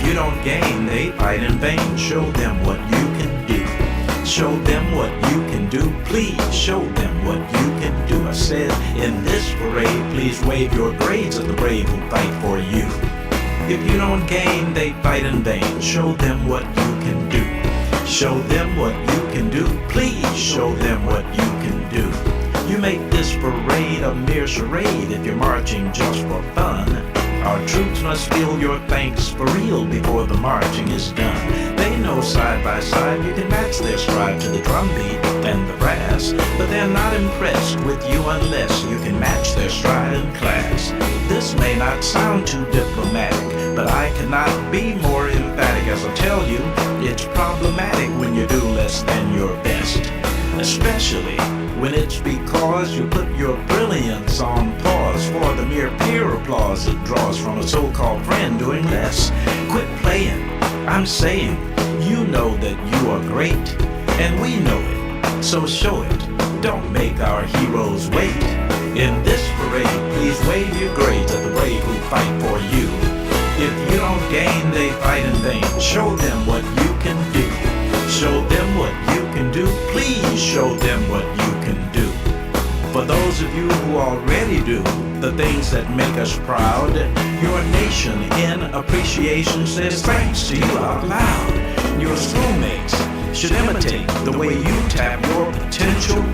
If you don't gain, they fight in vain. Show them what you can do. Show them what you can do. Please show them what you can do. I said, in this parade, please wave your grades at the brave who fight for you. If you don't gain, they fight in vain. Show them what you can do. Show them what you can do. Please show them what you can do. You make this parade a mere charade if you're marching just for fun. Our troops must feel your thanks for real before the marching is done. They know side by side you can match their stride to the drum beat and the brass, but they're not impressed with you unless you can match their stride in class. This may not sound too diplomatic, but I cannot be more emphatic as I tell you, it's problematic when you do less than your best. Especially when it's because you put your brilliance on pause for the mere peer applause it draws from a so-called friend doing less. Quit playing, I'm saying, you know that you are great, and we know it, so show it. Don't make our heroes wait. In this parade, please wave your grades at the brave who fight for you. If you don't gain, they fight in vain. Show them what you can do. Show them what you can do. Please show them what you can do. For those of you who already do the things that make us proud, your nation in appreciation says thanks to you out loud. Your schoolmates should imitate the way you tap your potential.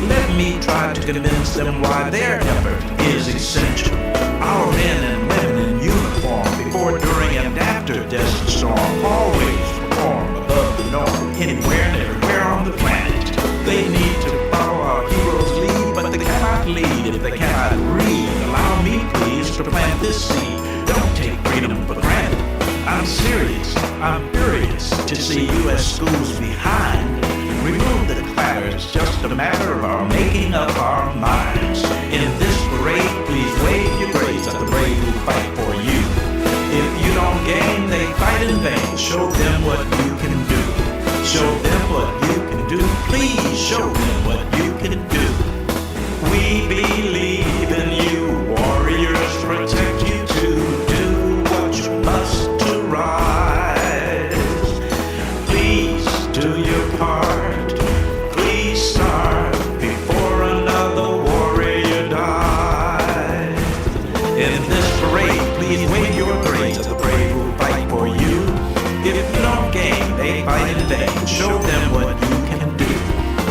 Let me try to convince them why their effort is essential. Our men and women in uniform, before, during, and after Desert Storm, always perform above the norm, anywhere and everywhere on the planet. They need to follow our heroes' lead, but they cannot lead if they cannot read. Allow me, please, to plant this seed. Don't take freedom for granted. I'm serious, I'm furious to see U.S. schools behind. Remove the clatter, it's just a matter of our making up our minds. In this parade, please wave your grades at the brave who fight for you. If you don't gain, they fight in vain. Show them what you can do. Show them what you can do. Please show them what you can do. We believe in you, warriors, protect you to do what you must to rise. Please do your part. Please start before another warrior dies. In this parade, please wave your grades at the brave who fight for you. If you don't gain, they fight in vain. Show them what you can do.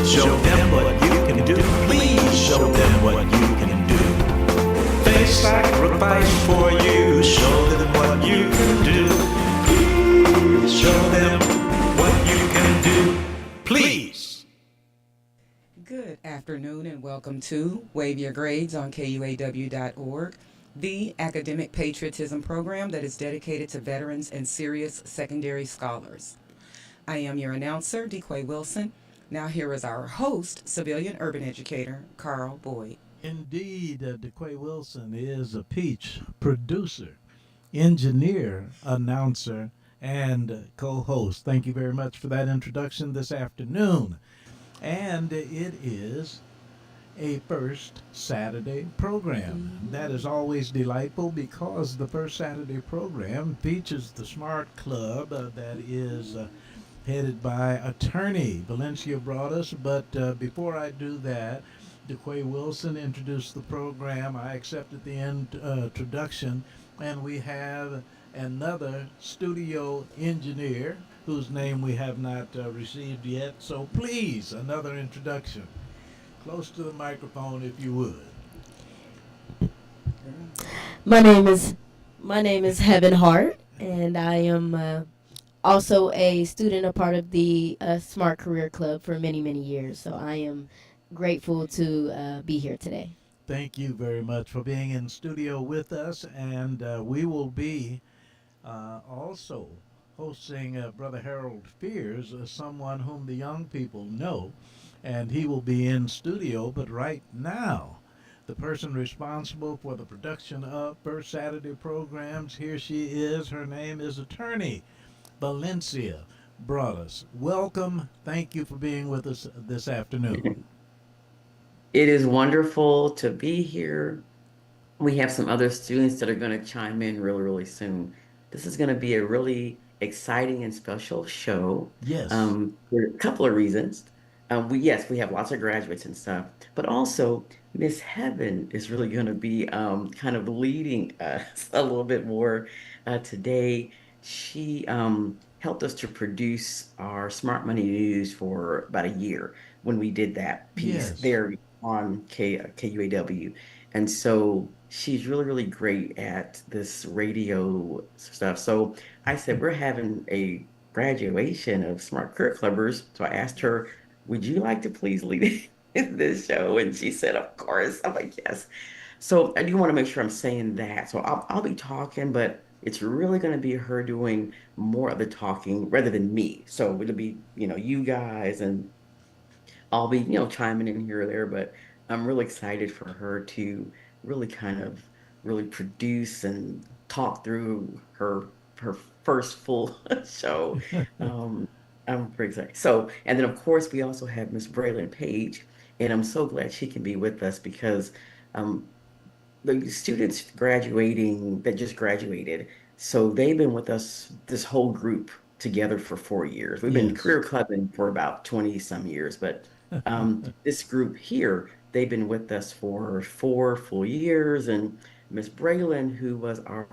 Show them what you can do. Please show them what you can do. They sacrifice for you. Show them what you can do. Please show them what you can do. Please. Good afternoon and welcome to Wave Your Grades on KUAW.org, the academic patriotism program that is dedicated to veterans and serious secondary scholars. I am your announcer, DeQuay Wilson. Now here is our host, civilian urban educator, Carl Boyd. Indeed, DeQuay Wilson is a peach producer, engineer, announcer, and co-host. Thank you very much for that introduction this afternoon. And it is a first Saturday program. That is always delightful because the first Saturday program features the Smart Club that is headed by attorney Valencia Broadus. But before I do that, DeQuay Wilson introduced the program. I accepted the introduction, and we have another studio engineer whose name we have not received yet. So please, another introduction. Close to the microphone if you would. My name is Heaven Hart, and I am also a student, a part of the Smart Career Club for many, many years. So I am grateful to be here today. Thank you very much for being in studio with us, and we will be also hosting Brother Harold Fears, someone whom the young people know, and he will be in studio. But right now, the person responsible for the production of First Saturday programs, here she is. Her name is attorney Valencia Broadus. Welcome. Thank you for being with us this afternoon. It is wonderful to be here. We have some other students that are going to chime in really, really soon. this is going to be a really exciting and special show Yes. for a couple of reasons. Yes, we have lots of graduates and stuff, but also Miss Heaven is really going to be kind of leading us a little bit more today. She helped us to produce our Smart Money News for about a year when we did that piece Yes. there on KUAW. And so she's really, really great at this radio stuff. So I said, we're having a graduation of Smart Career Clubbers. So I asked her, would you like to please lead this show? And she said, of course. I'm like, yes. So I do want to make sure I'm saying that. So I'll be talking, but it's really going to be her doing more of the talking rather than me. So it'll be, you guys, and I'll be, chiming in here or there, but I'm really excited for her to really kind of really produce and talk through her first full show. Um, I'm pretty excited. So, and then of course we also have Miss Braylon Page, and I'm so glad she can be with us because um, the students graduating that just graduated, so they've been with us, this whole group together for 4 years. We've been Yes. career clubbing for about 20 some years, but this group here, they've been with us for 4 full years. And Miss Braylon, who was our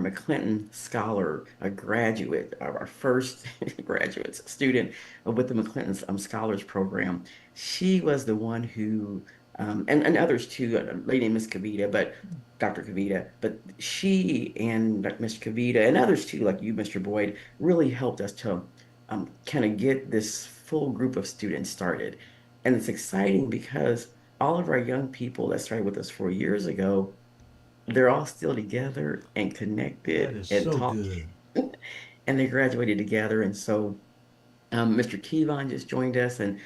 McClinton scholar, a graduate, our first graduate student with the McClinton Scholars Program, she was the one who and others too, a lady named Miss Kavita, but Dr. Kavita, but she and like Mr. Kavita and others too, like you, Mr. Boyd, really helped us to kind of get this full group of students started. And it's exciting because all of our young people that started with us 4 years ago, they're all still together and That connected is and so talking, good. and they graduated together. And so Mr. Kevon just joined us, and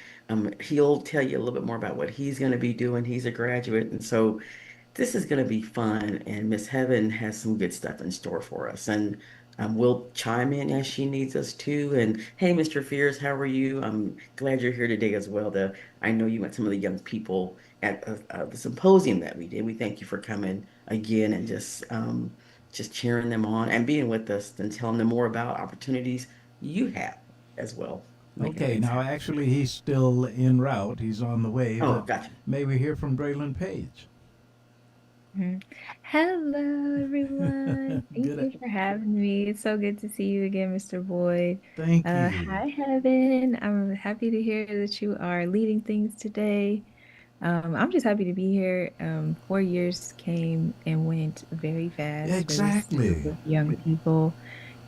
he'll tell you a little bit more about what he's going to be doing. He's a graduate, and so this is going to be fun. And Miss Heaven has some good stuff in store for us, and we'll chime in as she needs us to. And hey, Mr. Fears, how are you? I'm glad you're here today as well. I know you met some of the young people at the symposium that we did. We thank you for coming again and just cheering them on and being with us and telling them more about opportunities you have as well, making Okay, things now happen. actually he's still en route. He's on the way, Oh, but gotcha. may we hear from Braylon Page? Mhm. Hello, everyone. Thank Good. you for having me. It's so good to see you again, Mr. Boyd. Thank you. Hi, Heaven. I'm happy to hear that you are leading things today. I'm just happy to be here. 4 years came and went very fast for this group Exactly. of young people.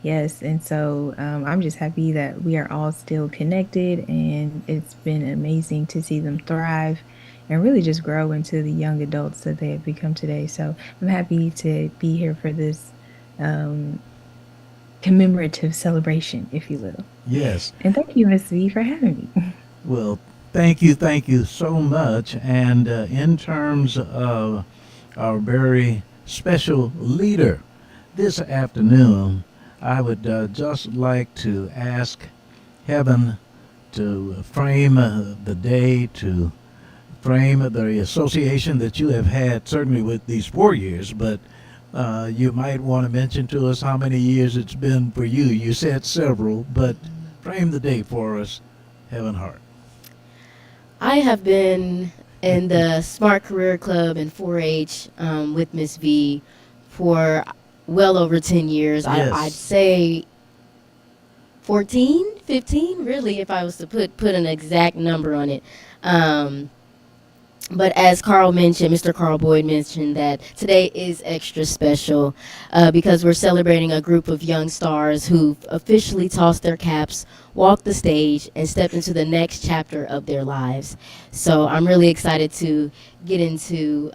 Yes, and so I'm just happy that we are all still connected, and it's been amazing to see them thrive and really just grow into the young adults that they have become today. So I'm happy to be here for this um, commemorative celebration, if you will. Yes. And thank you, Miss V, for having me. Well, thank you so much. And in terms of our very special leader this afternoon, I would just like to ask Heaven to frame the day, to frame the association that you have had, certainly with these 4 years, but you might want to mention to us how many years it's been for you. You said several, but frame the day for us, Heaven Hart. I have been in the Smart Career Club and 4-H with Miss V for well over 10 years. I'd Yes. say 14, 15, really, if I was to put an exact number on it. Um, but as Mr. Carl Boyd mentioned, that today is extra special because we're celebrating a group of young stars who've officially tossed their caps, walked the stage, and stepped into the next chapter of their lives. So I'm really excited to get into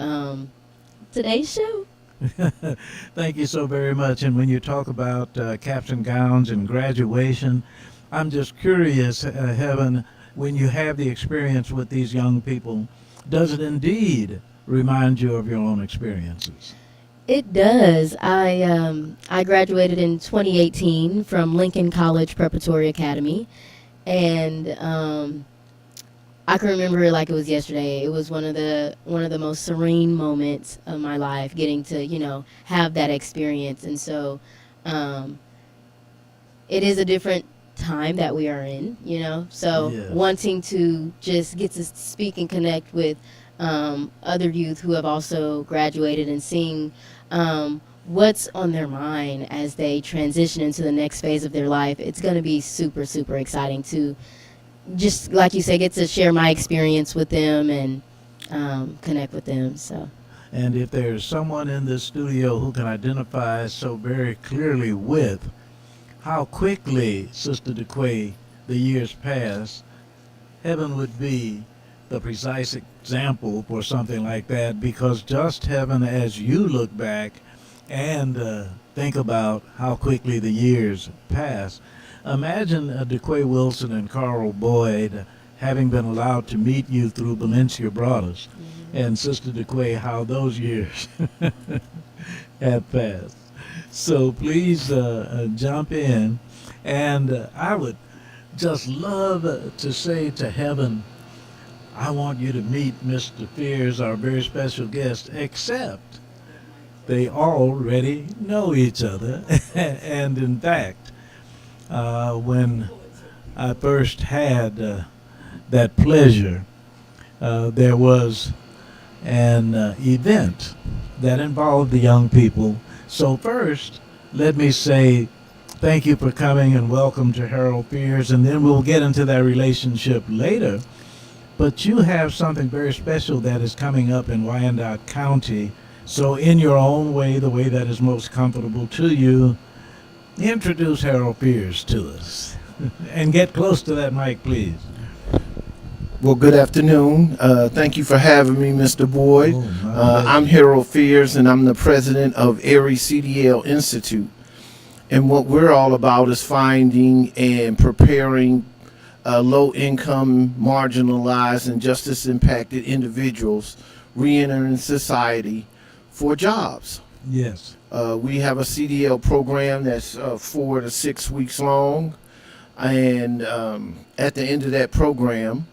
today's show. Thank you so very much. And when you talk about caps and gowns and graduation, I'm just curious, Heaven, when you have the experience with these young people, does it indeed remind you of your own experiences? It does. I graduated in 2018 from Lincoln College Preparatory Academy, and I can remember it like it was yesterday. It was one of the most serene moments of my life, getting to have that experience. And so, um, it is a different time that we are in. So Yes. wanting to just get to speak and connect with other youth who have also graduated, and seeing what's on their mind as they transition into the next phase of their life. It's going to be super, super exciting to, just like you say, get to share my experience with them and connect with them. So, And if there's someone in this studio who can identify so very clearly with how quickly, Sister DeQuay, the years pass, heaven would be the precise example for something like that, because just heaven, as you look back and think about how quickly the years pass, imagine DeQuay Wilson and Carl Boyd having been allowed to meet you through Valencia Brothers. And Sister DeQuay, how those years have passed. So please jump in. And I would just love to say to heaven, I want you to meet Mr. Fears, our very special guest, except they already know each other. And in fact, when I first had that pleasure, there was an event that involved the young people. So first, let me say thank you for coming and welcome to Harold Fears, and then we'll get into that relationship later. But you have something very special that is coming up in Wyandotte County. So in your own way, the way that is most comfortable to you, introduce Harold Fears to us. And get close to that mic, please. Well, good afternoon. Thank you for having me, Mr. Boyd. Oh, my I'm pleasure. Harold Fears, and I'm the president of Erie CDL Institute. And what we're all about is finding and preparing low income, marginalized, and justice impacted individuals re entering society for jobs. Yes. We have a CDL program that's 4 to 6 weeks long. And at the end of that program,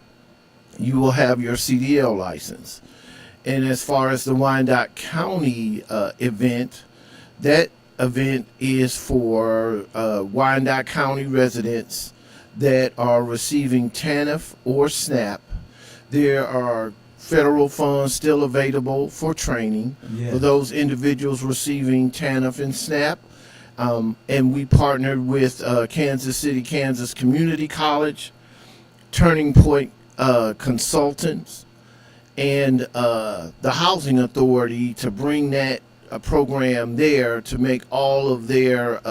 you will have your CDL license. And as far as the Wyandotte County event, that event is for Wyandotte County residents that are receiving TANF or SNAP. There are federal funds still available for training for Yes. those individuals receiving TANF and SNAP. And we partnered with Kansas City, Kansas Community College, Turning Point Consultants, and the Housing Authority to bring that program there to make all of their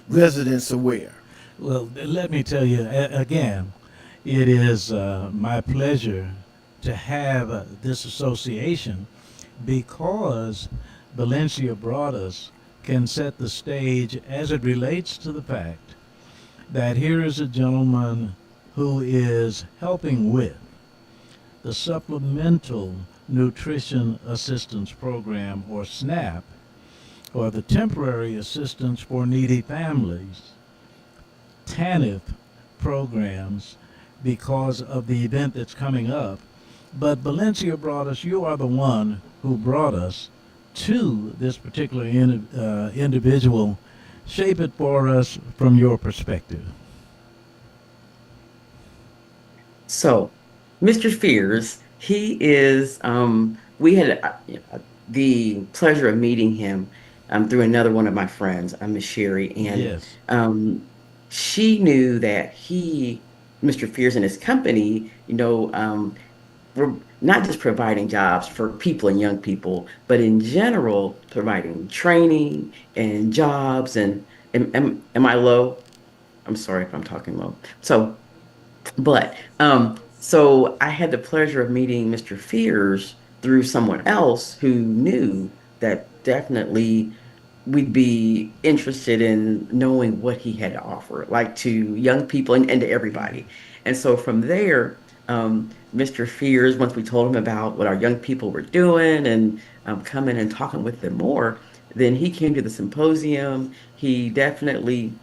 residents aware. Well, let me tell you again, it is my pleasure to have this association, because Valencia Brothers can set the stage as it relates to the fact that here is a gentleman who is helping with the Supplemental Nutrition Assistance Program, or SNAP, or the Temporary Assistance for Needy Families, TANF programs, because of the event that's coming up. But Valencia brought us, you are the one who brought us to this particular individual. Shape it for us from your perspective. So, Mr. Fears, he is, we had the pleasure of meeting him through another one of my friends, Miss Sherry, and Yes. um, she knew that Mr. Fears and his company, were not just providing jobs for people and young people, but in general, providing training and jobs. And am I low? I'm sorry if I'm talking low. So I had the pleasure of meeting Mr. Fears through someone else who knew that definitely we'd be interested in knowing what he had to offer, like to young people and to everybody. And so from there, Mr. Fears, once we told him about what our young people were doing and coming and talking with them more, then he came to the symposium. He definitely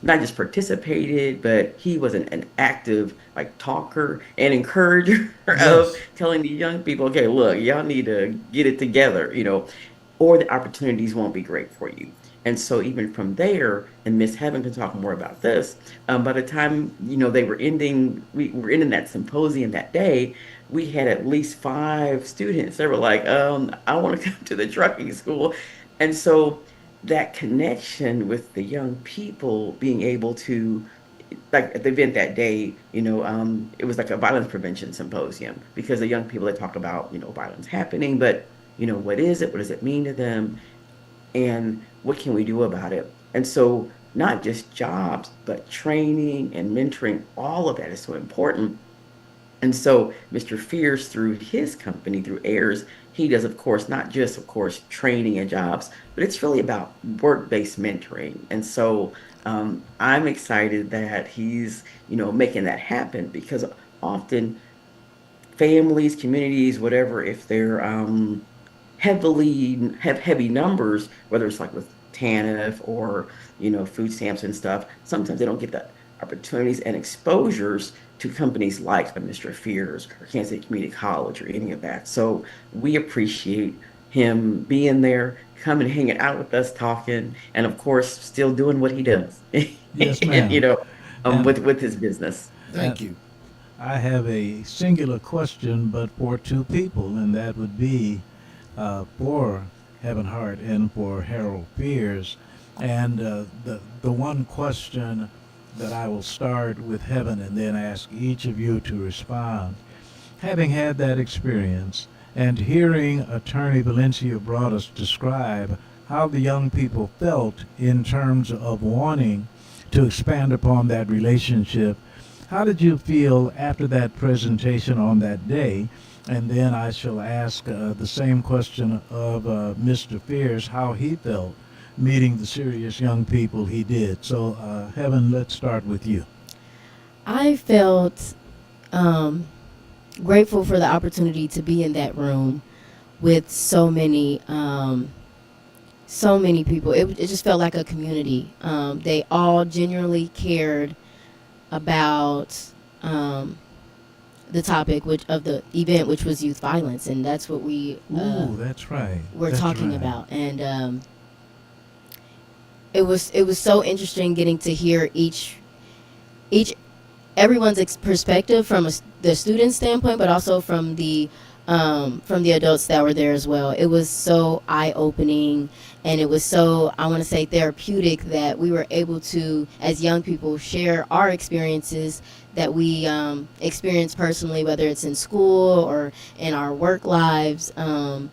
not just participated, but he was an active like talker and encourager of Yes. telling the young people, okay, look, y'all need to get it together, or the opportunities won't be great for you. And so even from there, and Miss Heaven can talk more about this, by the time, they were ending, we were ending that symposium that day, we had at least 5 students that were like, I want to come to the trucking school. And so that connection with the young people being able to, like at the event that day, it was like a violence prevention symposium because the young people, they talk about, violence happening, but what is it? What does it mean to them? And what can we do about it? And so not just jobs, but training and mentoring, all of that is so important. And so Mr. Fierce, through his company, through AIRS, he does, of course, not just, of course, training and jobs, but it's really about work-based mentoring. And so I'm excited that he's, making that happen because often families, communities, whatever, if they're have heavy numbers, whether it's like with TANF or food stamps and stuff, sometimes they don't get the opportunities and exposures to companies like a Mr. Fears or Kansas City Community College or any of that. So we appreciate him being there, coming, hanging out with us, talking, and of course, still doing what he does, Yes, and, ma'am. And, with his business. and Thank you. I have a singular question, but for two people, and that would be for Heaven Hart and for Harold Fears. And the one question that I will start with Heaven and then ask each of you to respond. Having had that experience and hearing Attorney Valencia Broadus describe how the young people felt in terms of wanting to expand upon that relationship, how did you feel after that presentation on that day? And then I shall ask the same question of Mr. Fears, how he felt meeting the serious young people he did. So, Heaven, let's start with you. I felt grateful for the opportunity to be in that room with so many people. It just felt like a community. They all genuinely cared about the topic of the event, which was youth violence, and that's what we Ooh, that's right. were That's talking right. about. And it was so interesting getting to hear each everyone's perspective from the student standpoint, but also from the adults that were there as well. It was so eye-opening, and it was so, I want to say, therapeutic that we were able to, as young people, share our experiences that we experience personally, whether it's in school or in our work lives. And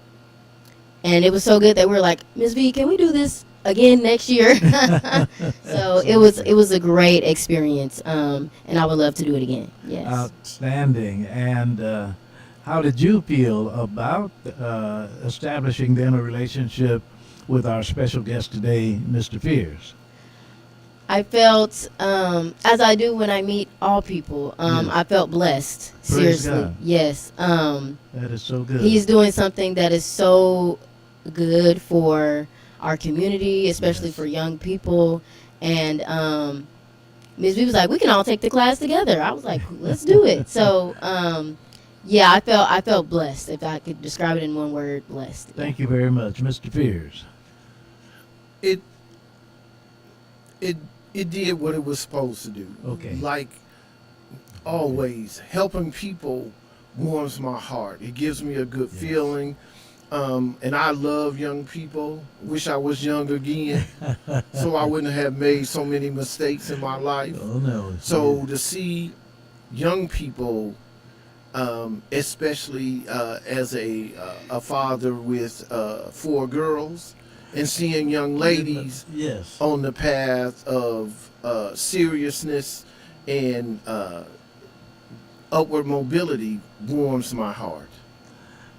it was so good that we were like, Ms. V, can we do this again next year? So it was a great experience, and I would love to do it again. Yes. Outstanding. And how did you feel about establishing then a relationship with our special guest today, Mr. Fears? I felt, as I do when I meet all people, Yes. I felt blessed. Praise Seriously. God. Yes. That is so good. He's doing something that is so good for our community, especially Yes. for young people. And Ms. B was like, we can all take the class together. I was like, let's do it. So, yeah, I felt blessed. If I could describe it in one word, blessed. Thank you very much, Mr. Fears. It it it did what it was supposed to do. Okay. Like always, helping people warms my heart. It gives me a good Yes. feeling. And I love young people. Wish I was young again, so I wouldn't have made so many mistakes in my life. Oh, no. So to see young people, especially as a father with 4 girls, and seeing young ladies Yes. on the path of seriousness and upward mobility warms my heart.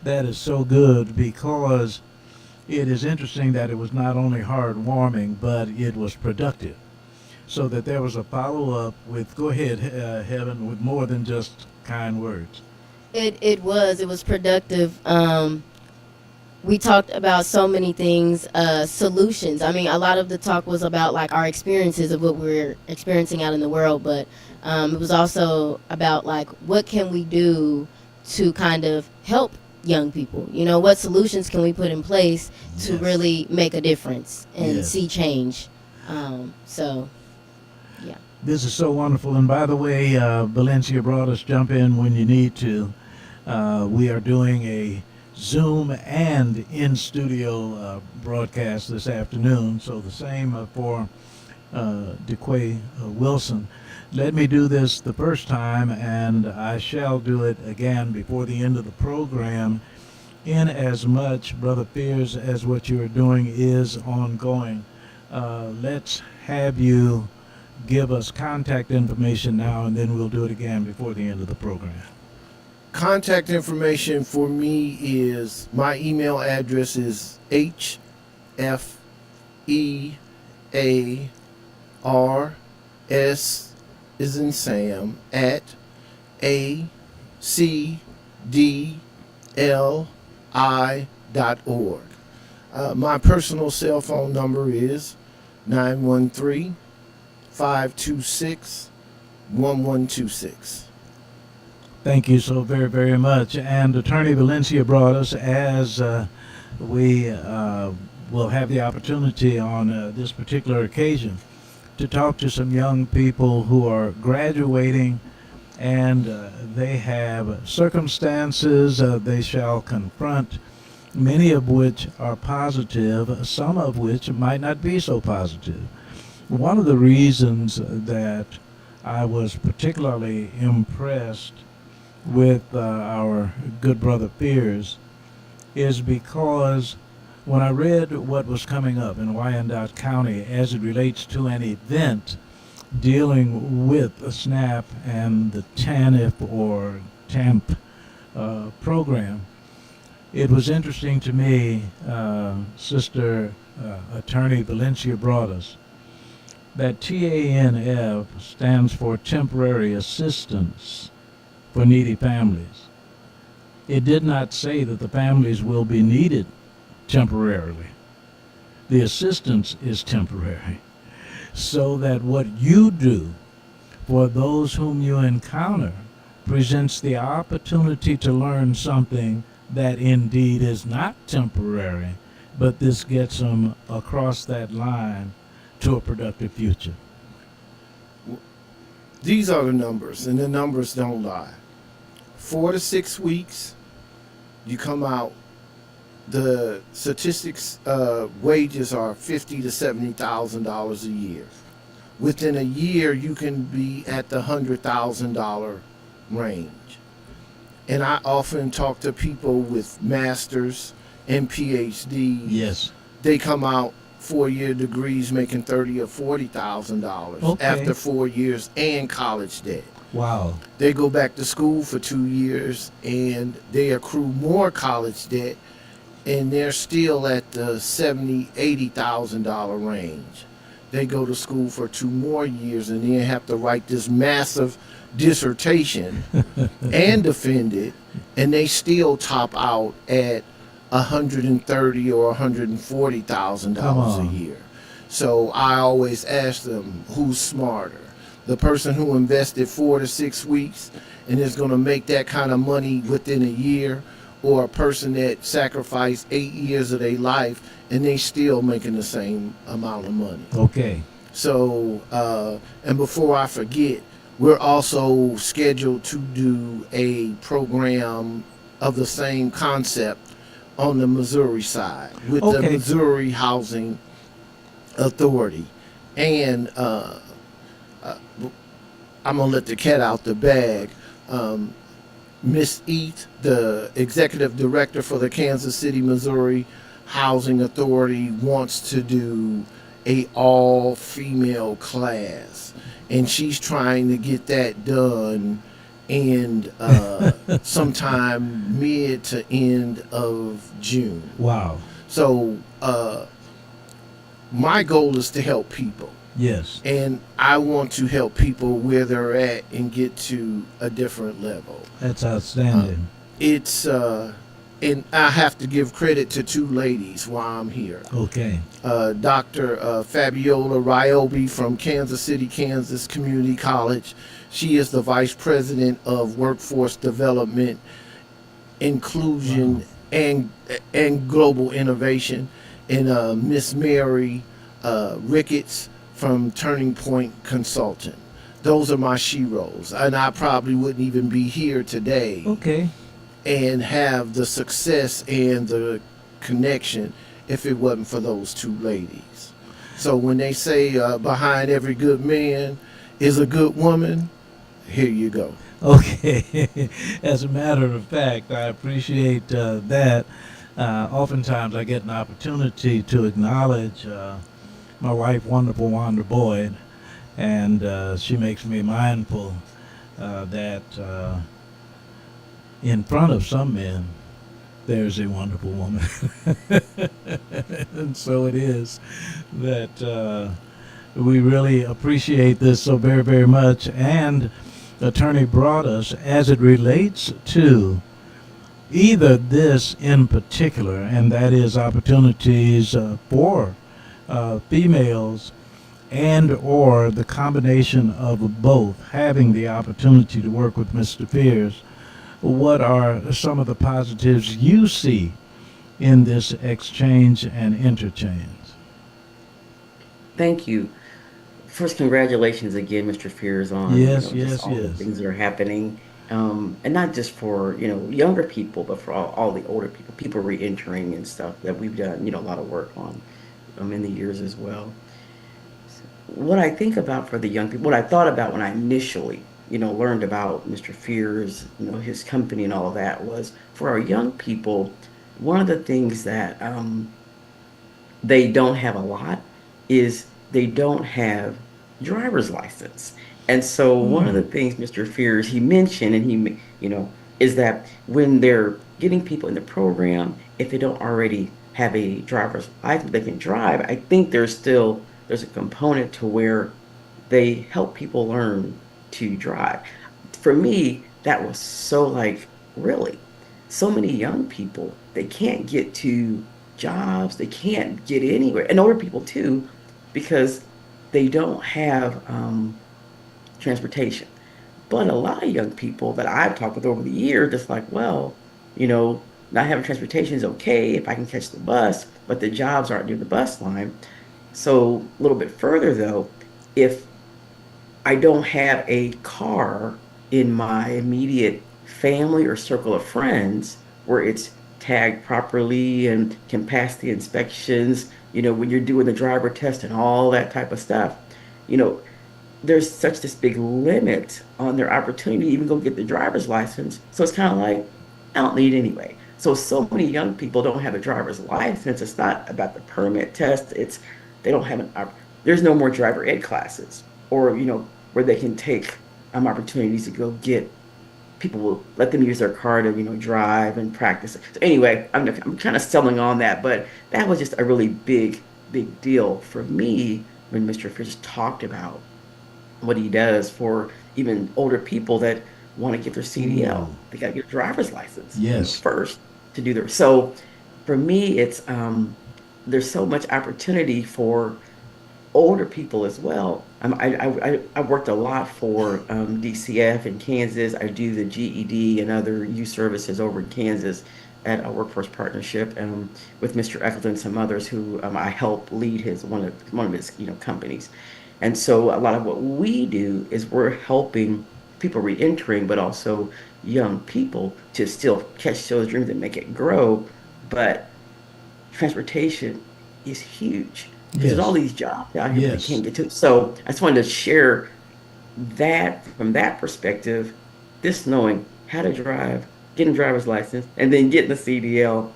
That is so good because it is interesting that it was not only heartwarming, but it was productive. So that there was a follow-up with, go ahead, Heaven, with more than just kind words. It was productive. we talked about so many things, solutions. I mean, a lot of the talk was about like our experiences of what we're experiencing out in the world, but it was also about like what can we do to kind of help young people. You know, what solutions can we put in place to Yes. really make a difference and Yes. see change. So, yeah. This is so wonderful. And by the way, Valencia brought us, jump in when you need to. We are doing a Zoom and in studio broadcast this afternoon. So the same for DeQuay Wilson. Let me do this the first time, and I shall do it again before the end of the program, in as much, Brother Fears, as what you are doing is ongoing. Let's have you give us contact information now, and then we'll do it again before the end of the program. Contact information for me is, my email address is HFEARS is in Sam at acdli.org. My personal cell phone number is 913-526-1126. Thank you so very, very much. And Attorney Valencia brought us, as we will have the opportunity on this particular occasion, to talk to some young people who are graduating, and they have circumstances they shall confront, many of which are positive, some of which might not be so positive. One of the reasons that I was particularly impressed with our good brother Fears is because when I read what was coming up in Wyandotte County as it relates to an event dealing with the SNAP and the TANF or TAMP program, it was interesting to me, Sister Attorney Valencia brought us, that TANF stands for Temporary Assistance for Needy Families. It did not say that the families will be needed temporarily. The assistance is temporary. So that what you do for those whom you encounter presents the opportunity to learn something that indeed is not temporary, but this gets them across that line to a productive future. These are the numbers, and the numbers don't lie. 4 to 6 weeks, you come out. The statistics, wages are $50,000 to $70,000 a year. Within a year, you can be at the $100,000 range. And I often talk to people with masters and PhDs. Yes. They come out 4-year degrees making $30,000 or $40,000 Okay. after 4 years and college debt. Wow. They go back to school for 2 years and they accrue more college debt, and they're still at the $70,000, $80,000 range. They go to school for 2 more years and then have to write this massive dissertation and defend it, and they still top out at $130,000 or $140,000 a year. So I always ask them, who's smarter? The person who invested 4 to 6 weeks and is going to make that kind of money within a year, or a person that sacrificed 8 years of their life and they still making the same amount of money. Okay. So, and before I forget, we're also scheduled to do a program of the same concept on the Missouri side with the Okay. Missouri Housing Authority. And I'm going to let the cat out the bag. Miss Eat, the executive director for the Kansas City, Missouri Housing Authority, wants to do a all-female class, and she's trying to get that done in sometime mid to end of June. Wow. So my goal is to help people. Yes. And I want to help people where they're at and get to a different level. That's outstanding. It's and I have to give credit to two ladies while I'm here. Okay. Dr. Fabiola Ryobi from Kansas City, Kansas Community College. She is the Vice President of Workforce Development, Inclusion, Wow. and Global Innovation. And Miss Mary Ricketts from Turning Point Consultant. Those are my she-rolls. And I probably wouldn't even be here today Okay. and have the success and the connection if it wasn't for those two ladies. So when they say behind every good man is a good woman, here you go. Okay. As a matter of fact, I appreciate that. Oftentimes I get an opportunity to acknowledge my wife, wonderful Wanda Boyd, and she makes me mindful that in front of some men, there's a wonderful woman. And so it is that we really appreciate this so very, very much. And Attorney brought us, as it relates to either this in particular, and that is opportunities for females and or the combination of both, having the opportunity to work with Mr. Fears. What are some of the positives you see in this exchange and interchange? Thank you. First, congratulations again, Mr. Fears, on Yes, just yes, all the yes. things that are happening, and not just for younger people, but for all the older people, people re-entering and stuff that we've done a lot of work on in the years as well. What I think about for the young people, what I thought about when I initially learned about Mr. Fears, his company and all of that, was for our young people. One of the things that they don't have a lot is they don't have driver's license. And so one of Hmm. the things Mr. Fears he mentioned, and is that when they're getting people in the program, if they don't already have a driver's license, they can drive. I think there's a component to where they help people learn to drive. For me, that was so like, really, so many young people, they can't get to jobs, they can't get anywhere, and older people too, because they don't have transportation. But a lot of young people that I've talked with over the years, it's like, well, not having transportation is okay if I can catch the bus, but the jobs aren't near the bus line. So a little bit further though, if I don't have a car in my immediate family or circle of friends where it's tagged properly and can pass the inspections, when you're doing the driver test and all that type of stuff. You know, there's such this big limit on their opportunity to even go get the driver's license. So it's kind of like, I don't need it anyway. So many young people don't have a driver's license. It's not about the permit test. It's they don't have there's no more driver ed classes, or where they can take opportunities to go get people will let them use their car to drive and practice. So anyway, I'm kind of selling on that, but that was just a really big deal for me when Mr. Fish talked about what he does for even older people that want to get their Ooh. CDL. They got to get a driver's license, Yes. first to do their. So for me, it's there's so much opportunity for older people as well. I worked a lot for DCF in Kansas. I do the GED and other youth services over in Kansas at a workforce partnership with Mr. Eccleton and some others who I help lead his one of his companies. And so a lot of what we do is we're helping people reentering, but also young people to still catch those dreams and make it grow. But transportation is huge because there's all Yes. these jobs out here, but they Yes. can't get to. So I just wanted to share that from that perspective, this knowing how to drive, getting a driver's license, and then getting the CDL,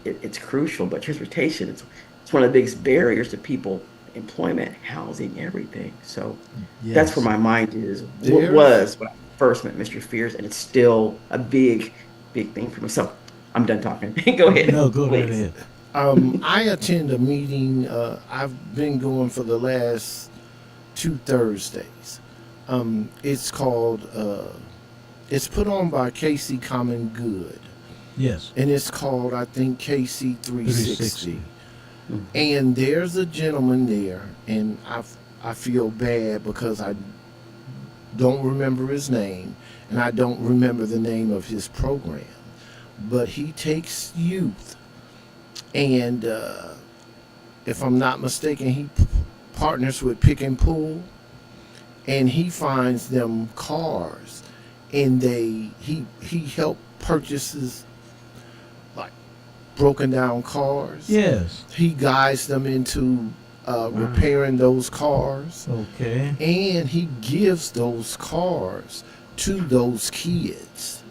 it's crucial. But transportation, it's one of the biggest barriers to people, employment, housing, everything. So that's where Yes. my mind is. What There's was when I first met Mr. Fears, and it's still a big thing for me. So I'm done talking. Go ahead, No, go right please. ahead. I attend a meeting. I've been going for the last 2 Thursdays. It's called. It's put on by Casey Common Good, Yes. and it's called, I think, KC 360. 360. And there's a gentleman there, and I feel bad because I don't remember his name, and I don't remember the name of his program. But he takes youth, and if I'm not mistaken, he partners with Pick and Pull, and he finds them cars, and he help purchases like broken down cars. Yes. He guides them into repairing those cars, Okay. and he gives those cars to those kids.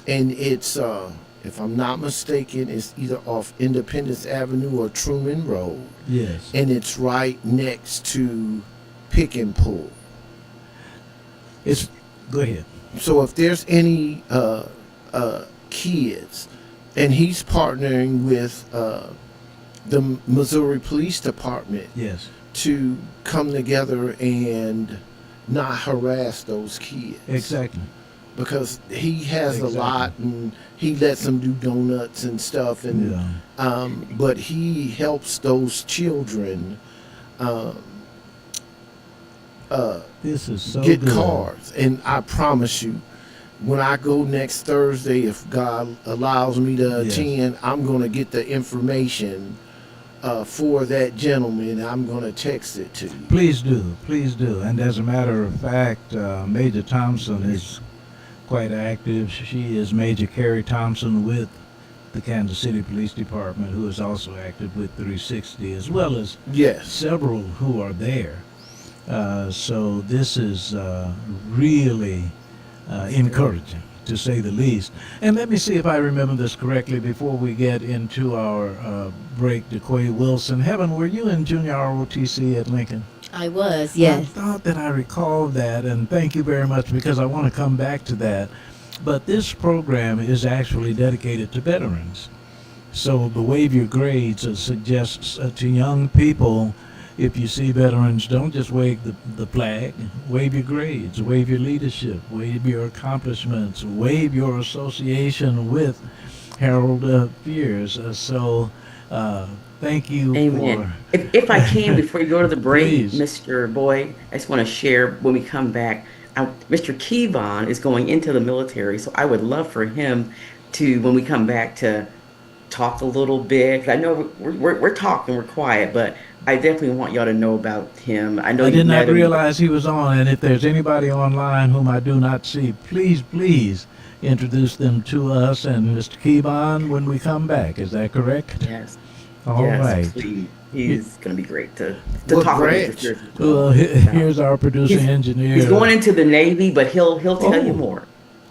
And it's, if I'm not mistaken, it's either off Independence Avenue or Truman Road, Yes. and it's right next to Pick and Pull. It's go ahead. So if there's any kids, and he's partnering with the Missouri Police Department Yes. to come together and not harass those kids. Exactly. Because he has Exactly. a lot, and he lets them do donuts and stuff, and Yeah. but he helps those children This is so get good. cars. And I promise you, when I go next Thursday, if God allows me to Yes. attend, I'm going to get the information for that gentleman. I'm going to text it to you. Please do. Please do. And as a matter of fact, Major Thompson is quite active. She is Major Carrie Thompson with the Kansas City Police Department, who is also active with 360, as well as Yes. several who are there. So this is really encouraging, to say the least. And let me see if I remember this correctly before we get into our break. DeQuay Wilson, Heaven, were you in junior ROTC at Lincoln? I was, I yes. thought that I recalled that, and thank you very much, because I want to come back to that. But this program is actually dedicated to veterans. So the Wave Your Grades suggests to young people, if you see veterans, don't just wave the flag, wave your grades, wave your leadership, wave your accomplishments, wave your association with Harold Fears. Thank you Amen. for... If I can, before you go to the break, Please. Mr. Boyd, I just want to share when we come back. Mr. KUAW is going into the military, so I would love for him to, when we come back, to talk a little bit. I know we're talking, we're quiet, but I definitely want y'all to know about him. I know I you did met not him. realize he was on, and if there's anybody online whom I do not see, please introduce them to us and Mr. Kevon when we come back. Is that correct? Yes. All Yes, right. please. He's going to be great to What talk branch? with Mr. Fears. Well, here's our producer He's- engineer. He's going into the Navy, but he'll tell you Oh. more.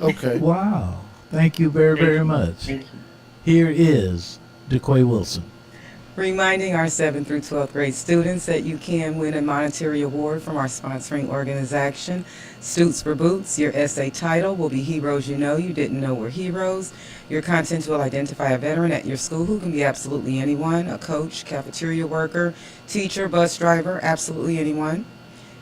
Okay. Wow. Thank you very, Thank very you. much. Thank you. Here is DeQuay Wilson. Reminding our 7th through 12th grade students that you can win a monetary award from our sponsoring organization, Stoots for Boots. Your essay title will be Heroes You Know You Didn't Know Were Heroes. Your content will identify a veteran at your school, who can be absolutely anyone, a coach, cafeteria worker, teacher, bus driver, absolutely anyone.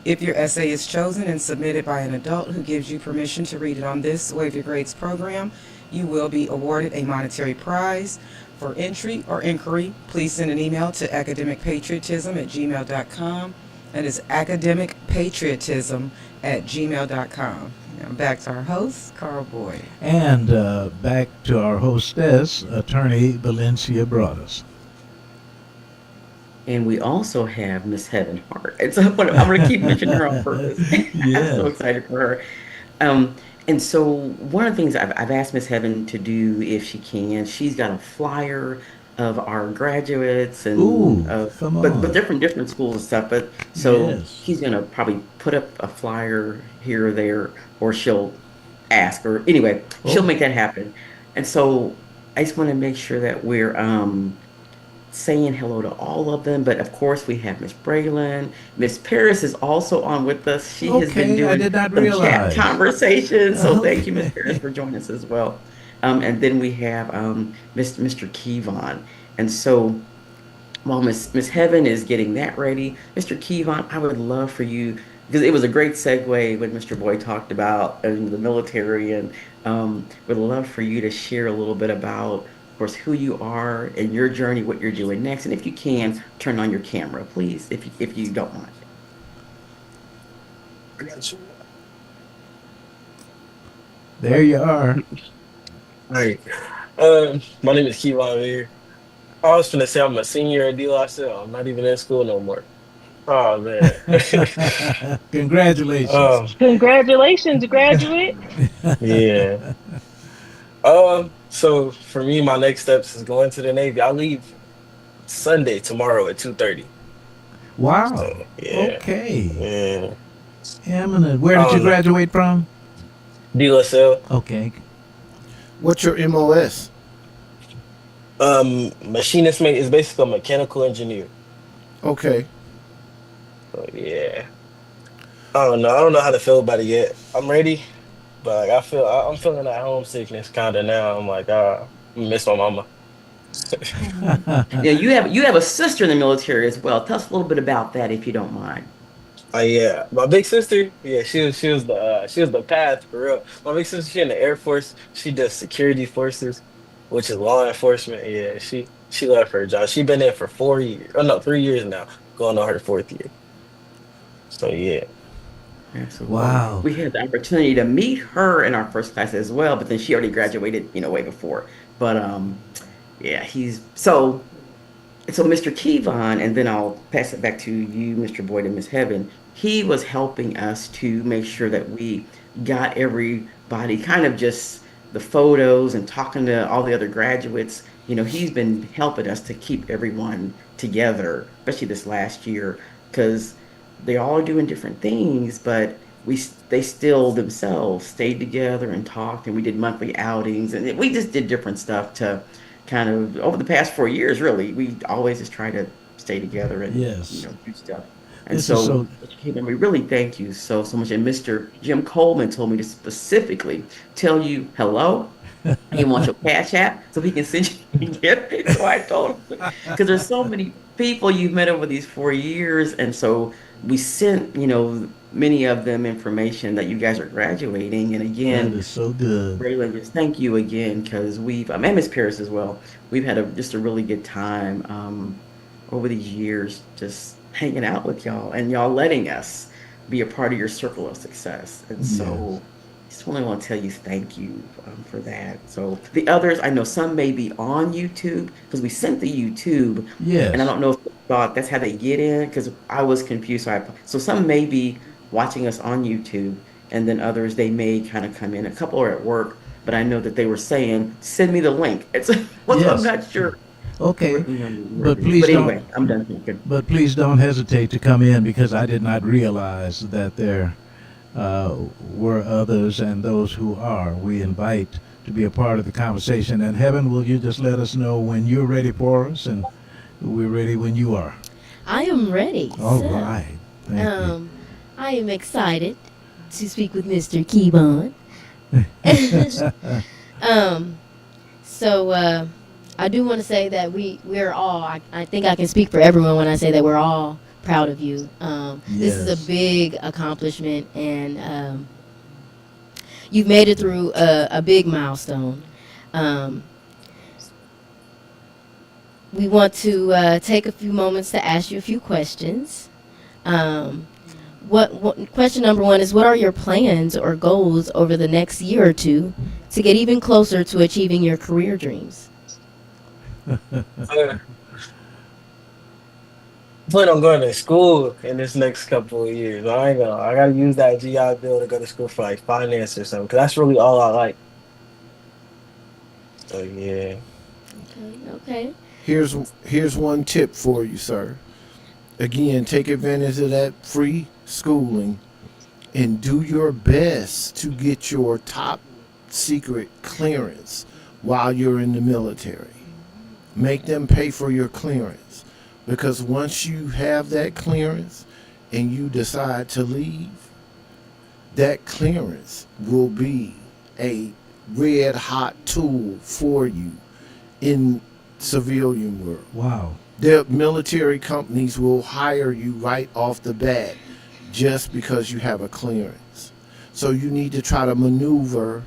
If your essay is chosen and submitted by an adult who gives you permission to read it on this Wave Your Grades program, you will be awarded a monetary prize. For entry or inquiry, please send an email to academicpatriotism@gmail.com. That is academicpatriotism@gmail.com. Now back to our host, Carl Boyd. And back to our hostess, Attorney Valencia Broaddus. And we also have Miss Heaven Hart. And so I'm going to keep mentioning her on purpose. I'm so excited for her. And so one of the things I've asked Miss Heaven to do, if she can, she's got a flyer of our graduates and Ooh, come but on. different schools and stuff. But so Yes. she's gonna probably put up a flyer here or there, or she'll ask, or anyway, she'll Oh. make that happen. And so I just want to make sure that we're saying hello to all of them. But of course, we have Miss Braylon. Miss Paris is also on with us. She has been Okay, doing I did not some realize. chat conversations. So thank you, Miss Okay. Paris, for joining us as well. And then we have Mr. Kevon. And so while Miss Heaven is getting that ready, Mr. Kevon, I would love for you because it was a great segue when Mr. Boyd talked about the military, and would love for you to share a little bit about, of course, who you are and your journey, what you're doing next, and if you can, turn on your camera, please, if you don't mind. I got you. There you are. All right. My name is Kevon here. I was finna say I'm a senior at D. Still. I'm not even in school no more. Oh man. Congratulations. um, Congratulations, graduate. yeah. So for me, my next steps is going to the Navy. I leave Sunday tomorrow at 2:30. So Wow. yeah, Okay. yeah. Eminent. Where I did you don't know. graduate from? D. LaSalle. Okay. What's your MOS? Machinist mate is basically a mechanical engineer. Okay. So yeah. I don't know. I don't know how to feel about it yet. I'm ready, but like I'm feeling that homesickness kind of now. I'm like, I miss my mama. Yeah, you have a sister in the military as well. Tell us a little bit about that if you don't mind. Yeah, my big sister, yeah, she was the path for real. My big sister, she in the Air Force. She does security forces, which is law enforcement. Yeah, she left her job. She been there for 4 years. Oh no, 3 years now, going on her fourth year. So yeah. Absolutely. Wow. We had the opportunity to meet her in our first class as well, but then she already graduated, way before. But yeah, he's so Mr. Kevon, and then I'll pass it back to you, Mr. Boyd and Miss Heaven. He was helping us to make sure that we got everybody kind of just the photos and talking to all the other graduates. He's been helping us to keep everyone together, especially this last year, because they all are doing different things, but they still themselves stayed together and talked, and we did monthly outings, and we just did different stuff to kind of over the past 4 years. Really, we always just try to stay together and Yes. do stuff. And This is so, so. Mr. Kevin, we really thank you so much. And Mr. Jim Coleman told me to specifically tell you hello. He wants your cash app so he can send you get it. So I told him because there's so many people you've met over these 4 years, and so we sent many of them information that you guys are graduating. And That again, is so good. Braylon, just thank you again because and Miss Paris as well. We've had just a really good time over these years, just hanging out with y'all and y'all letting us be a part of your circle of success. And Yes. so, just only want to tell you thank you for that. So the others, I know some may be on YouTube because we sent the YouTube, and I Yes. don't know if they thought that's how they get in because I was confused. So some may be watching us on YouTube, and then others they may kind of come in. A couple are at work, but I know that they were saying, "Send me the link." I'm Yes. not sure. Okay. Where But it is. please But don't. anyway, I'm done thinking. But please don't hesitate to come in because I did not realize that there were others and those who are. We invite to be a part of the conversation. And Heaven, will you just let us know when you're ready for us, and we're ready when you are. I am ready. All So, right. Thank I am excited to speak with Mr. Keybon. you. So I do want to say that we're all. I think I can speak for everyone when I say that we're all proud of you. This is Yes. a big accomplishment, and you've made it through a big milestone. Um, we want to take a few moments to ask you a few questions. What question number one is, what are your plans or goals over the next year or two to get even closer to achieving your career dreams? Uh, I plan on going to school in this next couple of years. I ain't gonna. I gotta use that GI Bill to go to school for like finance or something. Cause that's really all I like. So yeah. Okay. Here's one tip for you, sir. Again, take advantage of that free schooling and do your best to get your top secret clearance while you're in the military. Make them pay for your clearance because once you have that clearance and you decide to leave, that clearance will be a red hot tool for you in civilian world. Wow. The military companies will hire you right off the bat just because you have a clearance. So you need to try to maneuver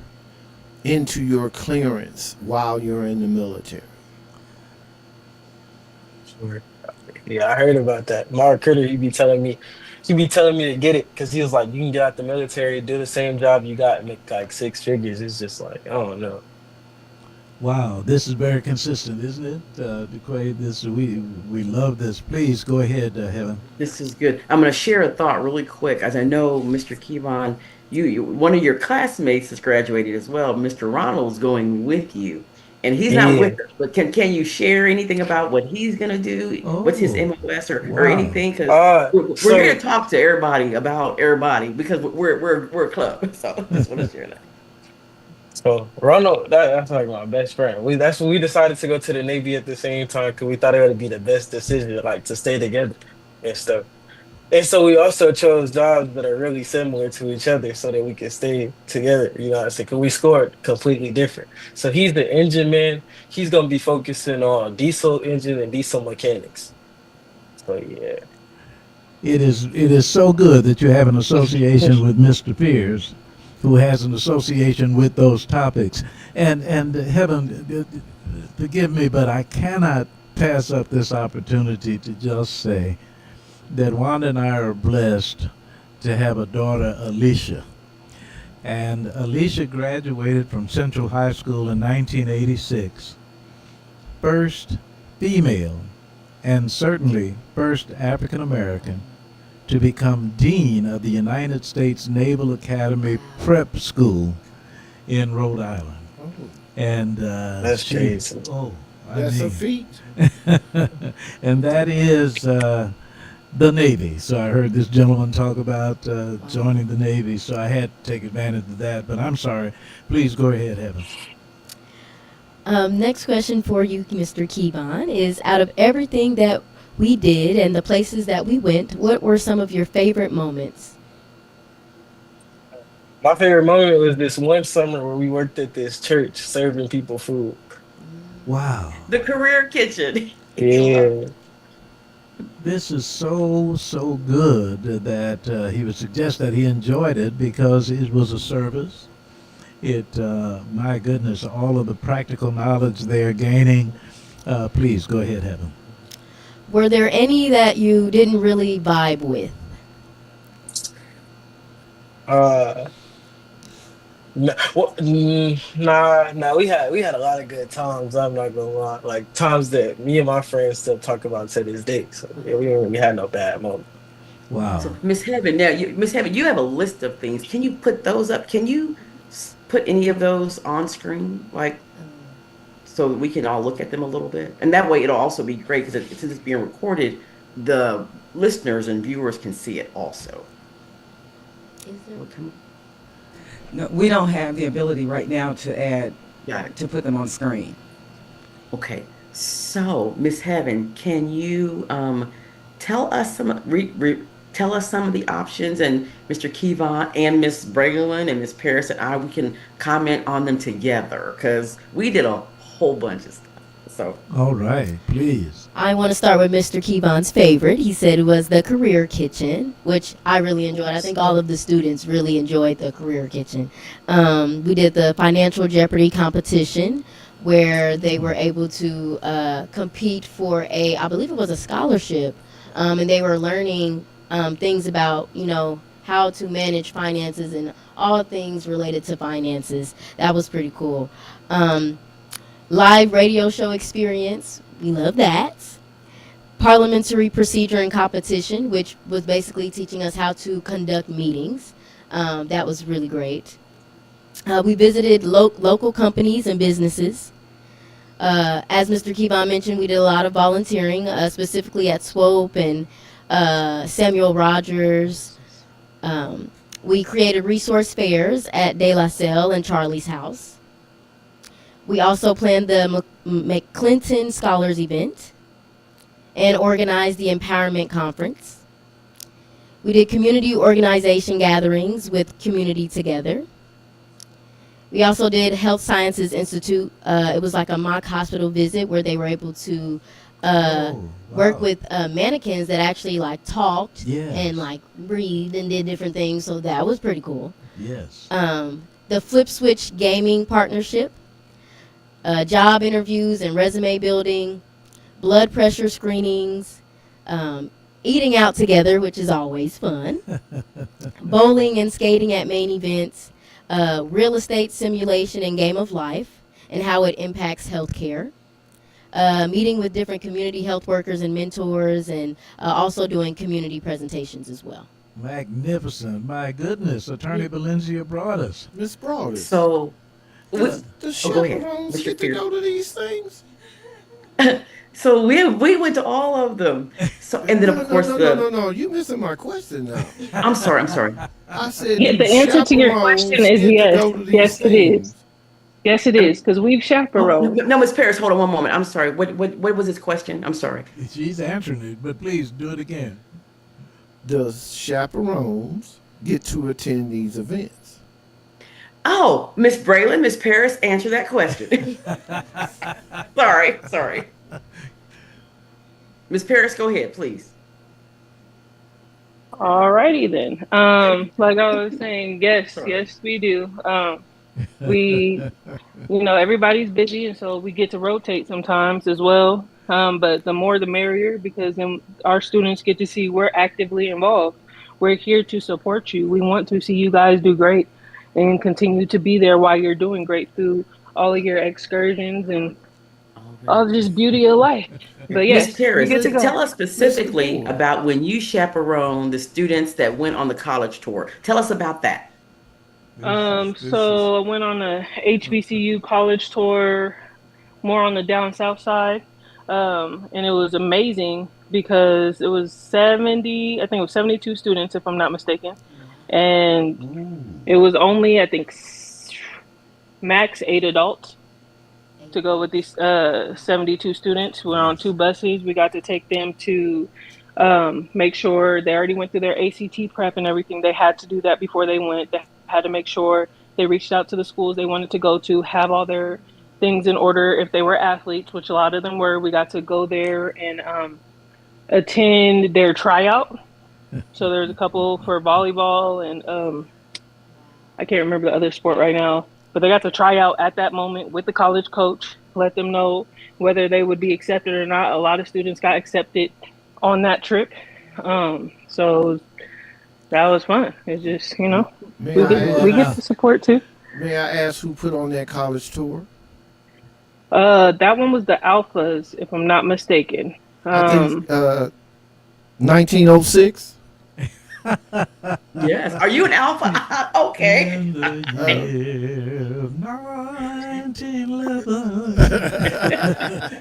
into your clearance while you're in the military. Sure. Yeah, I heard about that. Mark Critter, he be telling me to get it because he was like, you can get out the military, do the same job you got, and make like six figures. It's just like, I don't know. Wow, this is very consistent, isn't it, DeQuay? This we love this. Please go ahead, Heaven. This is good. I'm going to share a thought really quick, as I know, Mr. Kevon, one of your classmates has graduated as well. Mr. Ronald's going with you, and he's not with Yeah. us. But can you share anything about what he's going to do? What's his Oh, MOS or wow. anything? Because Uh, we're here so to talk to everybody about everybody because we're a club. So just want to share that. So Ronald, that's like my best friend. That's when we decided to go to the Navy at the same time because we thought it would be the best decision, like to stay together and stuff. And so we also chose jobs that are really similar to each other so that we can stay together. You know what I'm saying? Because we scored completely different. So he's the engine man. He's gonna be focusing on diesel engine and diesel mechanics. So yeah. It is so good that you have an association with Mr. Pierce, who has an association with those topics. And Heaven, forgive me, but I cannot pass up this opportunity to just say that Wanda and I are blessed to have a daughter, Alicia. And Alicia graduated from Central High School in 1986. First female, and certainly first African American, to become Dean of the United States Naval Academy Prep School in Rhode Island. Oh, And That's crazy. I that's a mean, feat. and that is the Navy. So I heard this gentleman talk about joining the Navy, so I had to take advantage of that. But I'm sorry. Please go ahead, Heaven. Next question for you, Mr. Kevon, is out of everything that we did and the places that we went, what were some of your favorite moments? My favorite moment was this one summer where we worked at this church serving people food. Wow. The career kitchen. Yeah. This is so good that he would suggest that he enjoyed it because it was a service. My goodness, all of the practical knowledge they're gaining. Please go ahead, Heaven. Were there any that you didn't really vibe with? Uh, nah. We had a lot of good times. I'm not gonna lie. Like times that me and my friends still talk about to this day. So yeah, we didn't really had no bad moments. Wow. So, Miss Heaven, Miss Heaven, you have a list of things. Can you put those up? Can you put any of those on screen, like so that we can all look at them a little bit? And that way, it'll also be great because since it's being recorded, the listeners and viewers can see it also. Is there- Okay. No, we don't have the ability right now to add, Got it. to put them on screen. Okay. So, Miss Heaven, can you tell us tell us some of the options, and Mr. Kevon and Miss Bregelin and Miss Paris and I, we can comment on them together because we did a whole bunch of stuff. So, All right, please. I want to start with Mr. Kevon's favorite. He said it was the career kitchen, which I really enjoyed. I think all of the students really enjoyed the career kitchen. We did the financial Jeopardy competition where they were able to compete for I believe it was a scholarship, and they were learning things about, how to manage finances and all things related to finances. That was pretty cool. Live radio show experience, we love that. Parliamentary procedure and competition, which was basically teaching us how to conduct meetings. That was really great. We visited local companies and businesses. As Mr. Kevon mentioned, we did a lot of volunteering, specifically at SWOPE and Samuel Rogers. We created resource fairs at De La Salle and Charlie's House. We also planned the McClinton Scholars event and organized the Empowerment Conference. We did community organization gatherings with Community Together. We also did Health Sciences Institute. It was like a mock hospital visit where they were able to uh, Oh, worked wow. with mannequins that actually like talked and Yes. like breathed and did different things. So that was pretty cool. Yes. The Flip Switch Gaming Partnership, job interviews and resume building, blood pressure screenings, um, eating out together, which is always fun, bowling and skating at main events, real estate simulation and game of life, and how it impacts healthcare. Meeting with different community health workers and mentors, and also doing community presentations as well. Magnificent. My goodness. Attorney Valencia brought us. Miss Broadus, So, we, the oh, go ahead, chaperones Mr. get to Pierce. go to these things? So we went to all of them. So and then No, of no, course no, no, no, no. You missing my question now. I'm sorry. I said, Yeah, do the answer to your question chaperones is get to yes. go to these Yes, it is. things? Yes, it is. I'm Because we've oh no, chaperoned. no, Miss Paris, hold on one moment. I'm sorry. What was his question? I'm sorry. She's answering it, but please do it again. Does chaperones get to attend these events? Oh, Miss Braylon, Miss Paris, answer that question. Sorry. Miss Paris, go ahead, please. Alrighty then. Like I was saying, yes, Sorry. yes, we do. We, everybody's busy, and so we get to rotate sometimes as well. But the more the merrier, because then our students get to see we're actively involved. We're here to support you. We want to see you guys do great and continue to be there while you're doing great through all of your excursions and All all right. just beauty of life. But Miss yes, we Paris, get to go. tell us Mr. specifically Moore. about when you chaperoned the students that went on the college tour. Tell us about that. This is So I went on a HBCU college tour, more on the down south side, and it was amazing because it was 70, I think it was 72 students, if I'm not mistaken, and ooh. it was only, I think, max 8 adults to go with these 72 students. We're on two Yes. buses. We got to take them to make sure they already went through their ACT prep and everything. They had to do that before they went. They had to make sure they reached out to the schools they wanted to go to, have all their things in order if they were athletes, which a lot of them were. We got to go there and attend their tryout. So there's a couple for volleyball and I can't remember the other sport right now, but they got to try out at that moment with the college coach, let them know whether they would be accepted or not. A lot of students got accepted on that trip. So that was fun. It's just, May we I get Well, we get now, ask? the support too. May I ask who put on that college tour? That one was the Alphas, if I'm not mistaken. I think Um, 1906. Yes. Are you an alpha? Okay. in the Uh, year of 1911,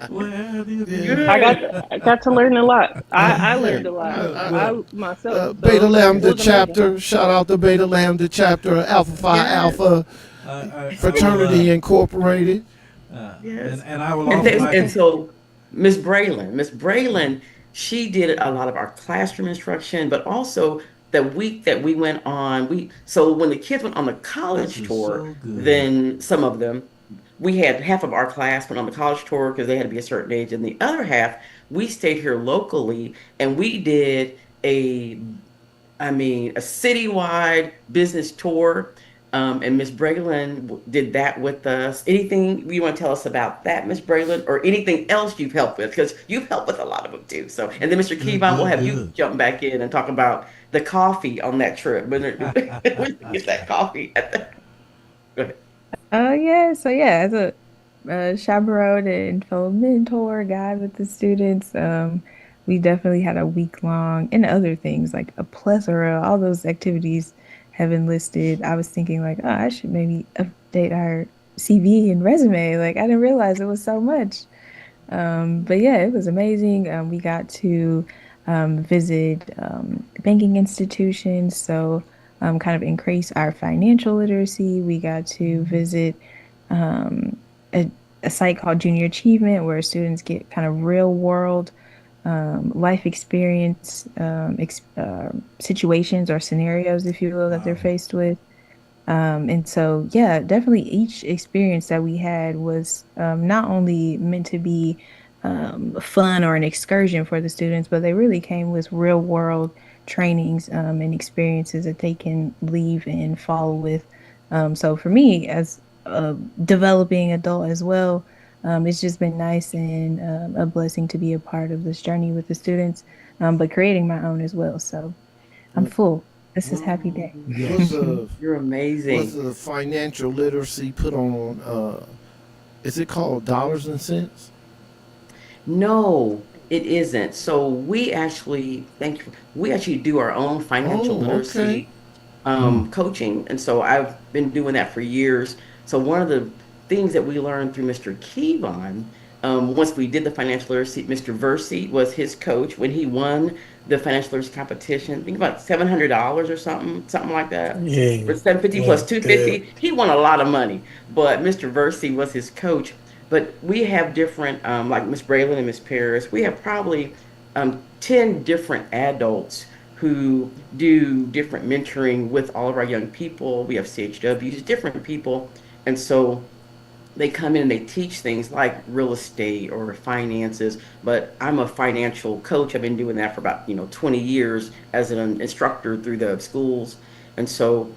where have you yeah. I got Good. I got to learn a lot. I Yeah. learned a lot. Well, I myself, Beta so it Lambda was amazing. chapter. Shout out to Beta Lambda chapter, Alpha Phi Yes. Alpha I will, Fraternity Incorporated. Yes. and I will And offer th- my and so Miss Braylon, she did a lot of our classroom instruction, but also the week that we went on, so when the kids went on the this college is tour, so good. then some of them, we had half of our class went on the college tour because they had to be a certain age, and the other half, we stayed here locally and we did a citywide business tour. And Miss Braylon did that with us. Anything you want to tell us about that, Miss Braylon, or anything else you've helped with? Because you've helped with a lot of them too. So, and then Mr. Good, Kevon, we'll good, have you good. jump back in and talk about the coffee on that trip. When get that coffee at the. Go ahead. Oh yeah, so yeah, as a chaperone and fellow mentor guide with the students, we definitely had a week long and other things like a plethora. All those activities have been listed. I was thinking like, oh, I should maybe update our CV and resume. Like I didn't realize it was so much. But yeah, it was amazing. We got to visit banking institutions, so kind of increase our financial literacy. We got to visit um, a, a site called Junior Achievement, where students get kind of real world life experience situations or scenarios, if you will, that they're Wow. faced with. And so, yeah, definitely each experience that we had was not only meant to be fun or an excursion for the students, but they really came with real world trainings and experiences that they can leave and follow with. So for me, as a developing adult as well, it's just been nice and a blessing to be a part of this journey with the students, but creating my own as well. So I'm full. This is happy day. Was Yes. You're was amazing. the financial literacy put on? Is it called dollars and cents? No, it isn't. So we actually, thank you. We actually do our own financial Oh, okay. literacy coaching. And so I've been doing that for years. So one of the things that we learned through Mr. Kevon, once we did the financial literacy, Mr. Versi was his coach when he won the financial literacy competition. I think about $700 or something like that. Yeah, For 750 yeah, plus two yeah. fifty, he won a lot of money. But Mr. Versi was his coach. But we have different, like Miss Braylon and Miss Paris. We have probably 10 different adults who do different mentoring with all of our young people. We have CHWs, different people. And so they come in and they teach things like real estate or finances, but I'm a financial coach. I've been doing that for about 20 years as an instructor through the schools. And so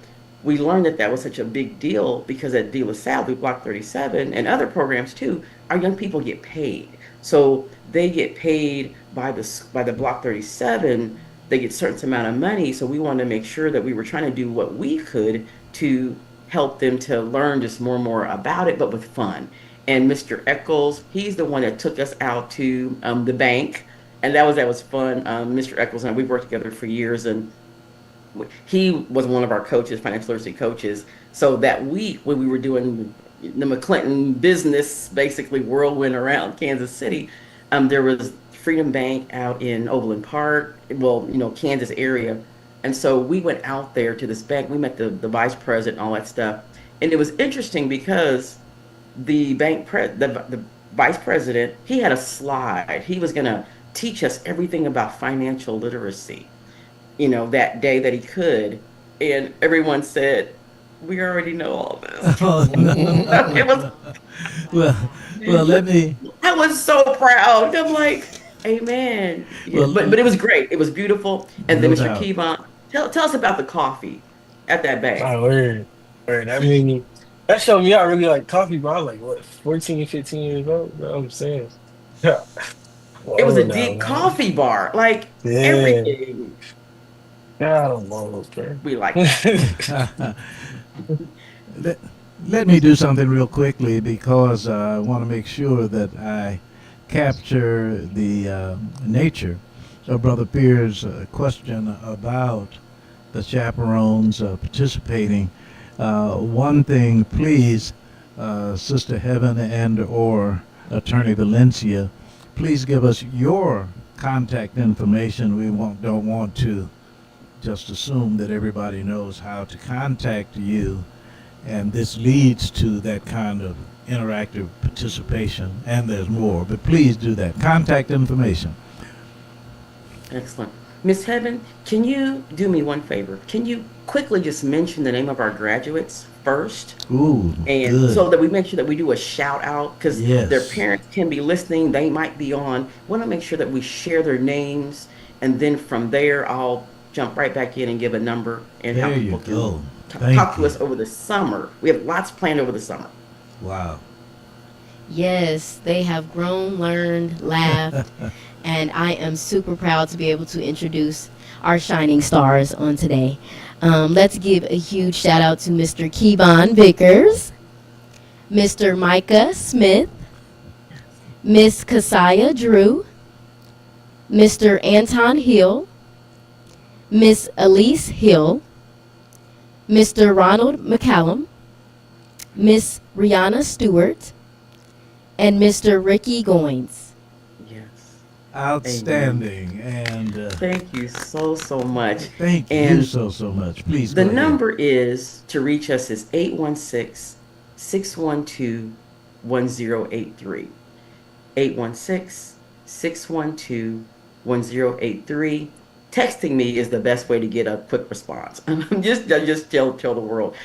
we learned that that was such a big deal because at De La Salle through Block 37 and other programs too, our young people get paid. So they get paid by the Block 37. They get a certain amount of money. So we wanted to make sure that we were trying to do what we could to help them to learn just more and more about it, but with fun. And Mr. Eccles, he's the one that took us out to the bank, and that was fun. Mr. Eccles and I, we've worked together for years, and he was one of our coaches, financial literacy coaches. So that week when we were doing the McClinton business, basically whirlwind around Kansas City, there was Freedom Bank out in Overland Park, well, Kansas area. And so we went out there to this bank. We met the vice president and all that stuff. And it was interesting because the vice president, he had a slide. He was going to teach us everything about financial literacy, that day that he could. And everyone said, we already know all this. Oh It was, no. Well, well, let me. I was so proud. I'm like, amen. Yeah, Well, but it was great. It was beautiful. And then no Mr. doubt. Kevon, tell us about the coffee at that bank. Oh, word. Word. I mean, that showed me I really like coffee, bro. I was like, what, 14, 15 years old? You know what I'm saying? Yeah. It was a Whoa now, deep man. coffee bar, like Yeah. everything. God, I'm old, bro. We like that. let, let me do something real quickly because I want to make sure that I capture the nature of Brother Pierre's question about the chaperones participating. One thing, please, Sister Heaven and or Attorney Valencia, please give us your contact information. We don't want to just assume that everybody knows how to contact you, and this leads to that kind of interactive participation, and there's more. But please do that. Contact information. Excellent. Miss Heaven, can you do me one favor? Can you quickly just mention the name of our graduates first? Ooh, And so good. that we make sure that we do a shout out because their Yes. parents can be listening. They might be on. We want to make sure that we share their names. And then from there, I'll jump right back in and give a number and how There you people can go. talk Thank to you. us over the summer. We have lots planned over the summer. Wow. Yes, they have grown, learned, laughed, and I am super proud to be able to introduce our shining stars on today. Let's give a huge shout out to Mr. Kevon Vickers, Mr. Micah Smith, Miss Kasaya Drew, Mr. Anton Hill, Miss Elise Hill, Mr. Ronald McCallum, Miss Rihanna Stewart, and Mr. Ricky Goins. Yes. Amen. Outstanding. And Thank you so, so much. thank you And so much. Please the go ahead. number is to reach us is 816-612-1083. 816-612-1083. Texting me is the best way to get a quick response. I just tell the world.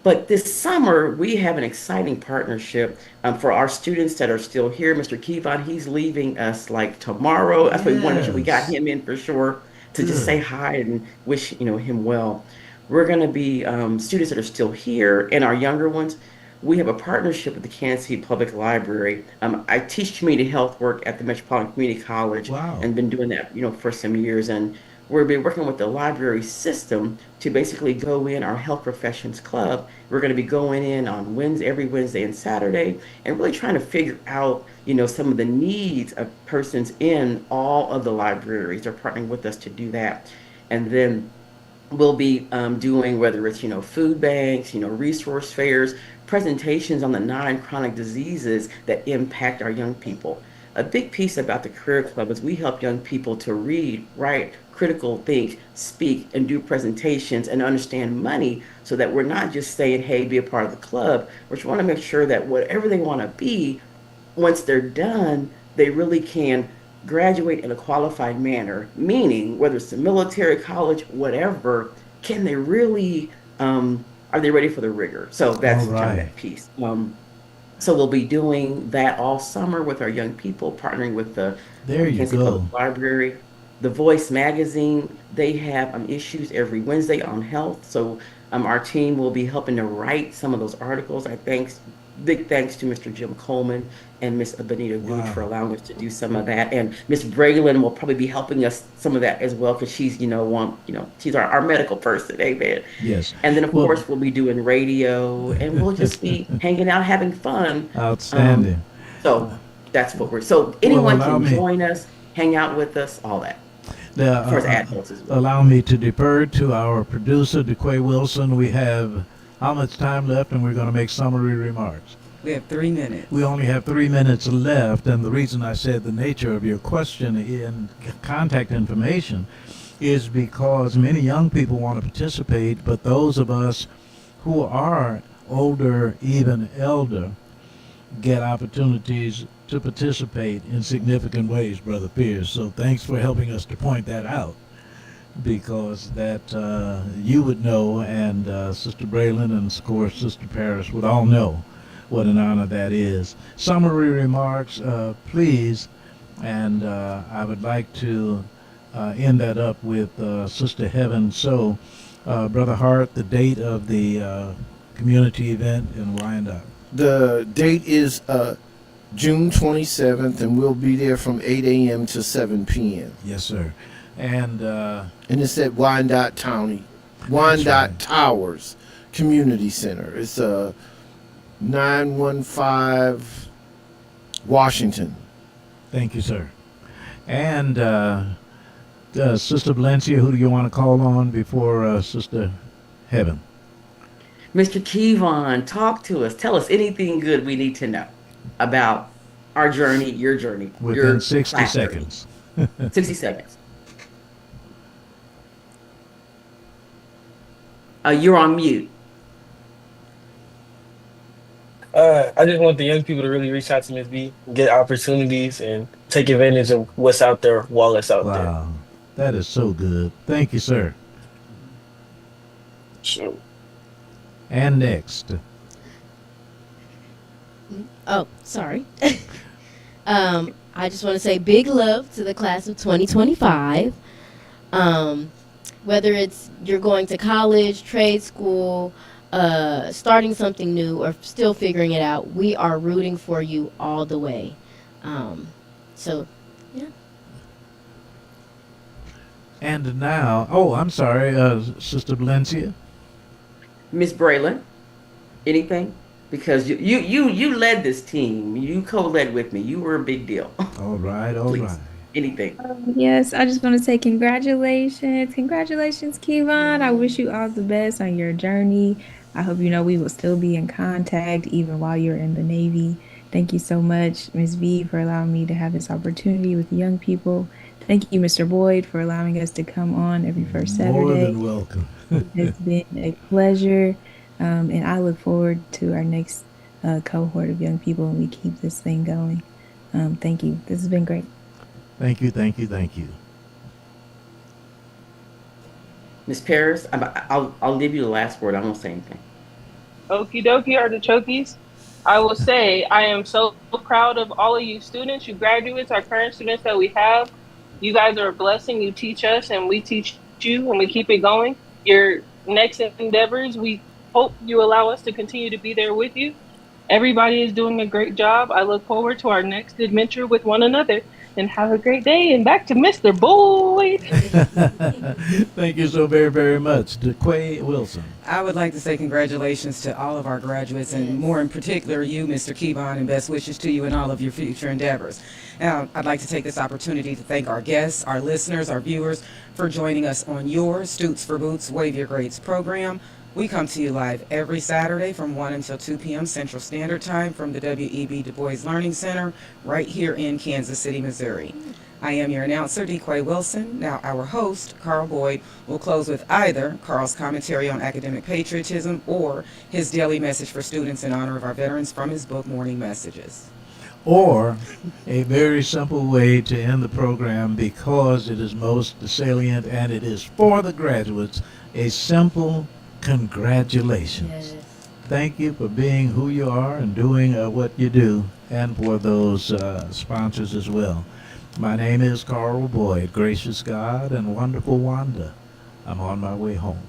But this summer, we have an exciting partnership for our students that are still here. Mr. Kevon, he's leaving us like tomorrow. That's why we want to make sure we got Yes. him in for sure to just say Good. hi and wish him well. We're going to be students that are still here and our younger ones. We have a partnership with the Kansas City Public Library. I teach community health work at the Metropolitan Community College Wow. and been doing that, for some years. And we've been working with the library system to basically go in our health professions club. We're going to be going in on Wednesday, every Wednesday and Saturday, and really trying to figure out, some of the needs of persons in all of the libraries. They're partnering with us to do that. And then we'll be doing whether it's food banks, resource fairs, presentations on the non-chronic diseases that impact our young people. A big piece about the career club is we help young people to read, write, critical think, speak, and do presentations and understand money, so that we're not just saying, hey, be a part of the club. We want to make sure that whatever they want to be, once they're done, they really can graduate in a qualified manner, meaning whether it's the military, college, whatever, can they really, are they ready for the rigor? So All that's kind of right. that piece. So we'll be doing that all summer with our young people, partnering with the There you Kansas City Public go. Library. The Voice magazine, they have issues every Wednesday on health. So our team will be helping to write some of those articles. Big thanks to Mr. Jim Coleman and Miss Benita Gooch for Wow. allowing us to do some of that. And Miss Braylon will probably be helping us some of that as well, because she's, she's our medical person, amen. Yes. And then, of Well, course, we'll be doing radio and we'll just be hanging out, having fun. Um, outstanding. so that's what so Well, anyone allow can me. join us, hang out with us, all that, as far as Uh, adults as well. allow me to defer to our producer, DeQuay Wilson. We have how much time left, and we're going to make summary remarks. We have 3 minutes. We only have 3 minutes left, and the reason I said the nature of your question in contact information is because many young people want to participate, but those of us who are older, even elder, get opportunities to participate in significant ways, Brother Pierce. So thanks for helping us to point that out, because that you would know, and Sister Braylon and of course Sister Paris would all know what an honor that is. Summary remarks, please, and I would like to end that up with Sister Heaven. So, Brother Hart, the date of the community event in Wyandotte. The date is June 27th, and we'll be there from 8 a.m. to 7 p.m. Yes, sir. And And it's at Wyandotte County, Wyandotte right. Towers Community Center. It's 915 Washington. thank you, sir. And Sister Valencia, who do you want to call on before Sister Heaven? Mr. Kevon, talk to us. Tell us anything good we need to know about our journey, your journey, Within your 60 class journey. seconds. 60 seconds. You're on mute. I just want the young people to really reach out to Miss B, get opportunities, and take advantage of what's out there while it's out there. Wow, that is so good. Thank you, sir. So, And next. Oh, sorry. I just want to say big love to the class of 2025. Whether it's you're going to college, trade school, starting something new, or still figuring it out, we are rooting for you all the way. So, yeah. And now, oh, I'm sorry, Sister Valencia. Miss Braylon, anything? Because you led this team. You co-led with me. You were a big deal. All right, all Please, right. anything. Yes, I just want to say congratulations. Congratulations, Kevon. I wish you all the best on your journey. I hope you know we will still be in contact even while you're in the Navy. Thank you so much, Ms. V, for allowing me to have this opportunity with young people. Thank you, Mr. Boyd, for allowing us to come on every first More Saturday. than welcome. It's been a pleasure, and I look forward to our next cohort of young people and we keep this thing going. Thank you. This has been great. Thank you, thank you, thank you. Miss Paris, I'll leave you the last word. I won't say anything. Okie dokie, artichokes. I will say I am so proud of all of you students, you graduates, our current students that we have. You guys are a blessing. You teach us and we teach you and we keep it going. Your next endeavors, we hope you allow us to continue to be there with you. Everybody is doing a great job. I look forward to our next adventure with one another. And have a great day. And back to Mr. Boyd. Thank you so very, very much, DeQuay Wilson. I would like to say congratulations to all of our graduates, and more in particular you, Mr. Keybon, and best wishes to you in all of your future endeavors. I'd like to take this opportunity to thank our guests, our listeners, our viewers for joining us on your Stoots for Boots Wave Your Grades program. We come to you live every Saturday from 1 until 2 p.m. Central Standard Time from the W.E.B. Du Bois Learning Center right here in Kansas City, Missouri. I am your announcer, DeQuay Wilson. Now, our host, Carl Boyd, will close with either Carl's commentary on academic patriotism or his daily message for students in honor of our veterans from his book, Morning Messages. Or a very simple way to end the program, because it is most salient and it is for the graduates, a simple congratulations. Yes. Thank you for being who you are and doing what you do, and for those sponsors as well. My name is Carl Boyd. Gracious God and wonderful Wanda, I'm on my way home.